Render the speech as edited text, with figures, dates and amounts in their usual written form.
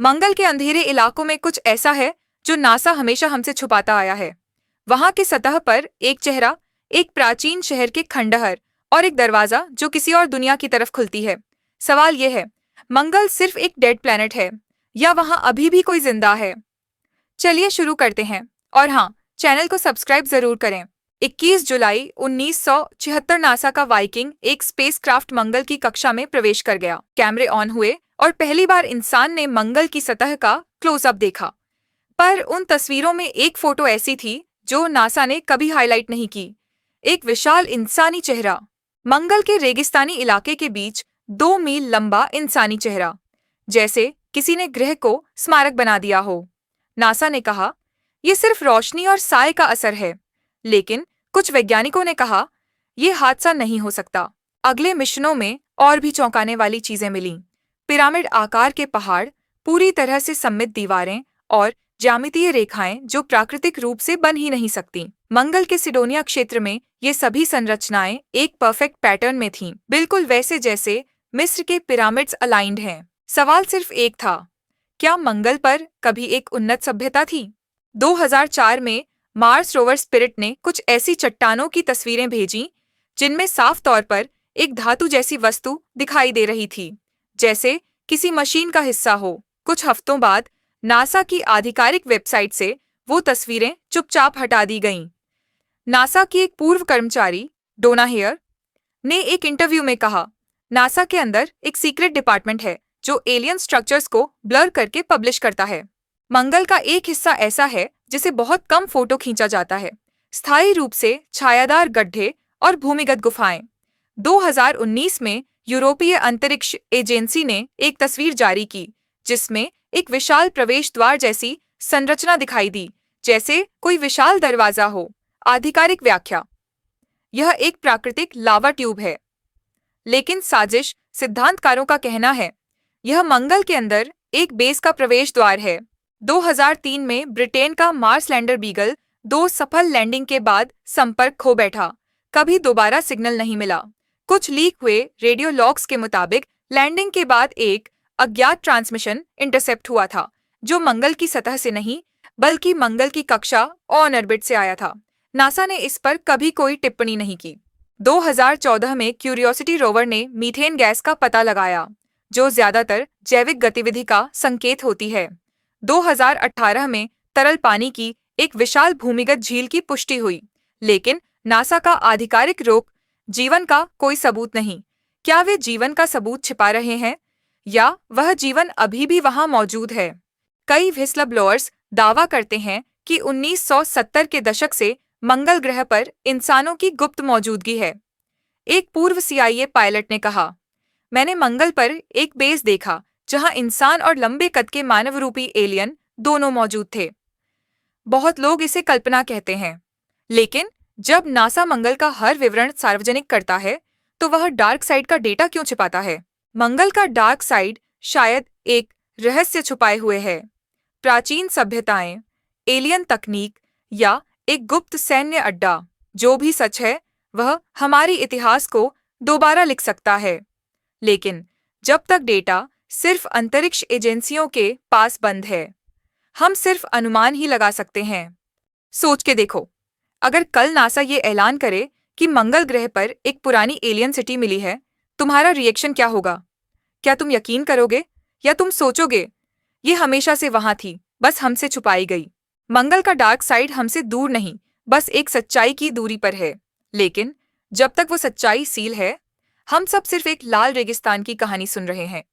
मंगल के अंधेरे इलाकों में कुछ ऐसा है जो नासा हमेशा हमसे छुपाता आया है। वहां की सतह पर एक चेहरा, एक प्राचीन शहर के खंडहर और एक दरवाजा जो किसी और दुनिया की तरफ खुलती है। सवाल यह है, मंगल सिर्फ एक डेड प्लेनेट है या वहां अभी भी कोई जिंदा है? चलिए शुरू करते हैं। और हाँ, चैनल को सब्सक्राइब जरूर करें। 21 जुलाई 1976 नासा का वाइकिंग एक स्पेसक्राफ्ट मंगल की कक्षा में प्रवेश कर गया। कैमरे ऑन हुए और पहली बार इंसान ने मंगल की सतह का क्लोजअप देखा। पर उन तस्वीरों में एक फोटो ऐसी थी जो नासा ने कभी हाईलाइट नहीं की। एक विशाल इंसानी चेहरा, मंगल के रेगिस्तानी इलाके के बीच 2 मील लंबा इंसानी चेहरा, जैसे किसी ने ग्रह को स्मारक बना दिया हो। नासा ने कहा, यह सिर्फ रोशनी और साए का असर है, लेकिन कुछ वैज्ञानिकों ने कहा, यह हादसा नहीं हो सकता। अगले मिशनों में और भी चौंकाने वाली चीजें मिलीं। पिरामिड आकार के पहाड़, पूरी तरह से सममित दीवारें और ज्यामितीय रेखाएं जो प्राकृतिक रूप से बन ही नहीं सकती। मंगल के सिडोनिया क्षेत्र में ये सभी संरचनाएं एक परफेक्ट पैटर्न में थीं, बिल्कुल वैसे जैसे मिस्र के पिरामिड्स अलाइंड हैं। सवाल सिर्फ एक था, क्या मंगल पर कभी एक उन्नत सभ्यता थी? 2004 में मार्स रोवर स्पिरिट ने कुछ ऐसी चट्टानों की तस्वीरें भेजीं जिनमें साफ तौर पर एक धातु जैसी वस्तु दिखाई दे रही थी, जैसे किसी मशीन का हिस्सा हो। कुछ हफ्तों बाद नासा की आधिकारिक वेबसाइट से वो तस्वीरें चुपचाप हटा दी गईं। नासा की एक पूर्व कर्मचारी, डोना हेयर, ने एक इंटरव्यू में कहा, नासा के अंदर एक सीक्रेट डिपार्टमेंट है जो एलियन स्ट्रक्चर्स को ब्लर करके पब्लिश करता है। मंगल का एक हिस्सा ऐसा है जिसे बहुत कम फोटो खींचा जाता है, स्थायी रूप से छायादार गड्ढे और भूमिगत गुफाएं। 2019 में यूरोपीय अंतरिक्ष एजेंसी ने एक तस्वीर जारी की जिसमें एक विशाल प्रवेश द्वार जैसी संरचना दिखाई दी, जैसे कोई विशाल दरवाजा हो। आधिकारिक व्याख्या, यह एक प्राकृतिक लावा ट्यूब है, लेकिन साजिश सिद्धांतकारों का कहना है यह मंगल के अंदर एक बेस का प्रवेश द्वार है। 2003 में ब्रिटेन का मार्स लैंडर बीगल 2 सफल लैंडिंग के बाद संपर्क खो बैठा, कभी दोबारा सिग्नल नहीं मिला। कुछ लीक हुए रेडियो लॉग्स के मुताबिक लैंडिंग के बाद एक अज्ञात ट्रांसमिशन इंटरसेप्ट हुआ था जो मंगल की सतह से नहीं बल्कि मंगल की कक्षा ऑन ऑर्बिट से आया था। नासा ने इस पर कभी कोई टिप्पणी नहीं की। 2014 में क्यूरियोसिटी रोवर ने मीथेन गैस का पता लगाया जो ज्यादातर जैविक गतिविधि का संकेत होती है। 2018 में तरल पानी की एक विशाल भूमिगत झील की पुष्टि हुई, लेकिन नासा का आधिकारिक रोक जीवन का कोई सबूत नहीं। क्या वे जीवन का सबूत छिपा रहे हैं या वह जीवन अभी भी वहां मौजूद है? कई व्हिस्लर ब्लोअर्स दावा करते हैं कि 1970 के दशक से मंगल ग्रह पर इंसानों की गुप्त मौजूदगी है। एक पूर्व CIA पायलट ने कहा, मैंने मंगल पर एक बेस देखा जहां इंसान और लंबे कद के मानव रूपी एलियन दोनों मौजूद थे। बहुत लोग इसे कल्पना कहते हैं, लेकिन जब नासा मंगल का हर विवरण सार्वजनिक करता है तो वह डार्क साइड का डेटा क्यों छिपाता है? मंगल का डार्क साइड शायद एक रहस्य छुपाए हुए है। प्राचीन सभ्यताएं, एलियन तकनीक या एक गुप्त सैन्य अड्डा। जो भी सच है वह हमारी इतिहास को दोबारा लिख सकता है, लेकिन जब तक डेटा सिर्फ अंतरिक्ष एजेंसियों के पास बंद है, हम सिर्फ अनुमान ही लगा सकते हैं। सोच के देखो, अगर कल नासा ये ऐलान करे कि मंगल ग्रह पर एक पुरानी एलियन सिटी मिली है, तुम्हारा रिएक्शन क्या होगा? क्या तुम यकीन करोगे या तुम सोचोगे ये हमेशा से वहां थी, बस हमसे छुपाई गई? मंगल का डार्क साइड हमसे दूर नहीं, बस एक सच्चाई की दूरी पर है। लेकिन जब तक वो सच्चाई सील है, हम सब सिर्फ एक लाल रेगिस्तान की कहानी सुन रहे हैं।